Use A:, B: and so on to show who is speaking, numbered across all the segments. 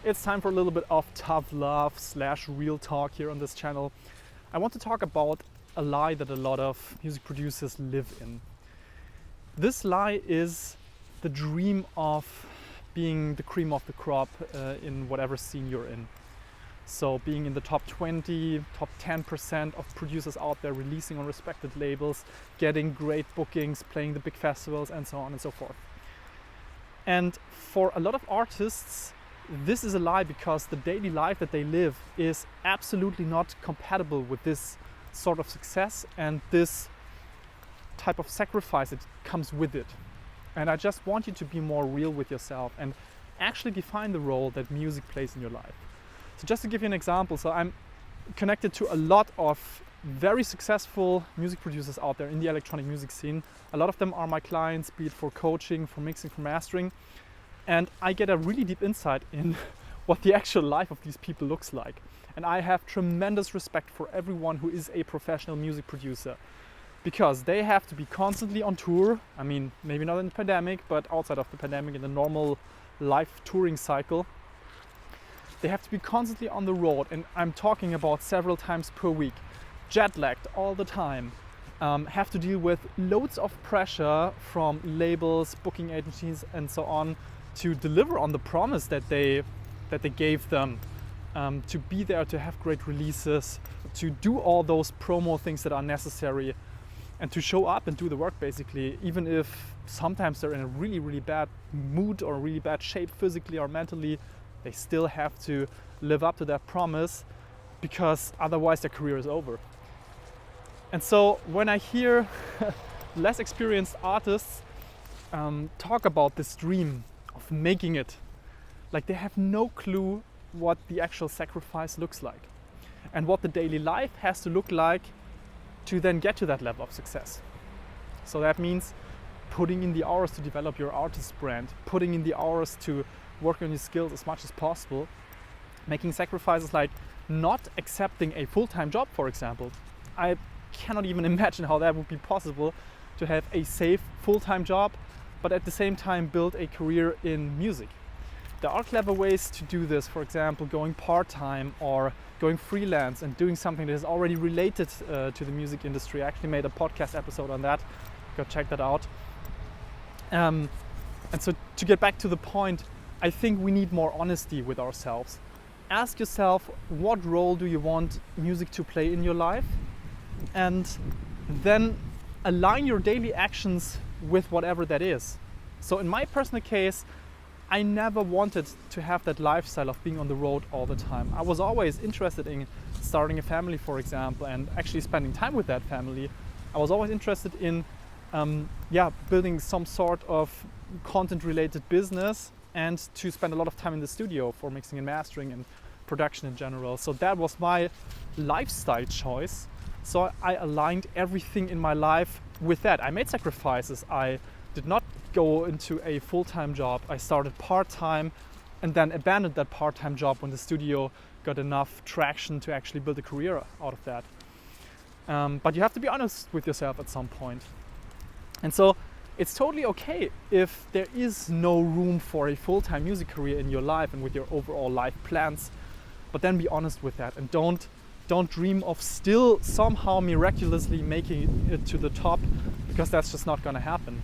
A: it's time for a little bit of tough love / real talk here on this channel. I want to talk about a lie that a lot of music producers live in. This lie is the dream of being the cream of the crop in whatever scene you're in. So being in the top 20, top 10% of producers out there, releasing on respected labels, getting great bookings, playing the big festivals, and so on and so forth. And for a lot of artists, this is a lie because the daily life that they live is absolutely not compatible with this sort of success and this type of sacrifice that comes with it. And I just want you to be more real with yourself and actually define the role that music plays in your life. So just to give you an example, so I'm connected to a lot of very successful music producers out there in the electronic music scene. A lot of them are my clients, be it for coaching, for mixing, for mastering. And I get a really deep insight in what the actual life of these people looks like. And I have tremendous respect for everyone who is a professional music producer, because they have to be constantly on tour. I mean, maybe not in the pandemic, but outside of the pandemic, in the normal life touring cycle. They have to be constantly on the road, and I'm talking about several times per week, jet lagged all the time, have to deal with loads of pressure from labels, booking agencies, and so on, to deliver on the promise that they gave them, to be there, to have great releases, to do all those promo things that are necessary, and to show up and do the work basically, even if sometimes they're in a really, really bad mood or really bad shape physically or mentally. They still have to live up to that promise, because otherwise their career is over. And so when I hear less experienced artists talk about this dream of making it, like they have no clue what the actual sacrifice looks like and what the daily life has to look like to then get to that level of success. So that means putting in the hours to develop your artist brand, putting in the hours to work on your skills as much as possible, making sacrifices like not accepting a full-time job, for example. I cannot even imagine how that would be possible, to have a safe full-time job but at the same time build a career in music. There are clever ways to do this, for example going part-time or going freelance and doing something that is already related to the music industry. I actually made a podcast episode on that, go check that out. And so to get back to the point, I think we need more honesty with ourselves. Ask yourself, what role do you want music to play in your life? And then align your daily actions with whatever that is. So in my personal case, I never wanted to have that lifestyle of being on the road all the time. I was always interested in starting a family, for example, and actually spending time with that family. I was always interested in building some sort of content-related business and to spend a lot of time in the studio for mixing and mastering and production in general. So that was my lifestyle choice. So I aligned everything in my life with that. I made sacrifices. I did not go into a full-time job. I started part-time and then abandoned that part-time job when the studio got enough traction to actually build a career out of that. But you have to be honest with yourself at some point. And so it's totally okay if there is no room for a full-time music career in your life and with your overall life plans, but then be honest with that and don't dream of still somehow miraculously making it to the top, because that's just not going to happen.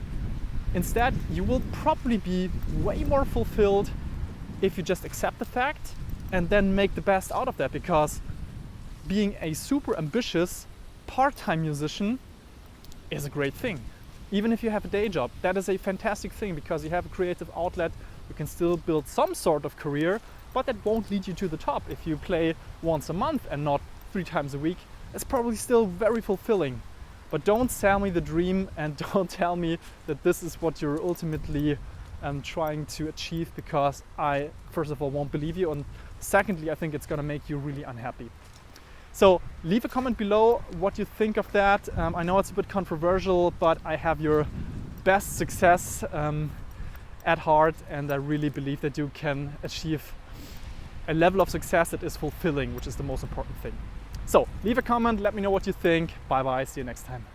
A: Instead, you will probably be way more fulfilled if you just accept the fact and then make the best out of that, because being a super ambitious part-time musician is a great thing. Even if you have a day job, that is a fantastic thing, because you have a creative outlet. You can still build some sort of career, but that won't lead you to the top. If you play once a month and not 3 times a week, it's probably still very fulfilling. But don't sell me the dream and don't tell me that this is what you're ultimately trying to achieve, because I, first of all, won't believe you, and secondly, I think it's going to make you really unhappy. So leave a comment below what you think of that. I know it's a bit controversial, but I have your best success at heart, and I really believe that you can achieve a level of success that is fulfilling, which is the most important thing. So leave a comment, let me know what you think. Bye bye, see you next time.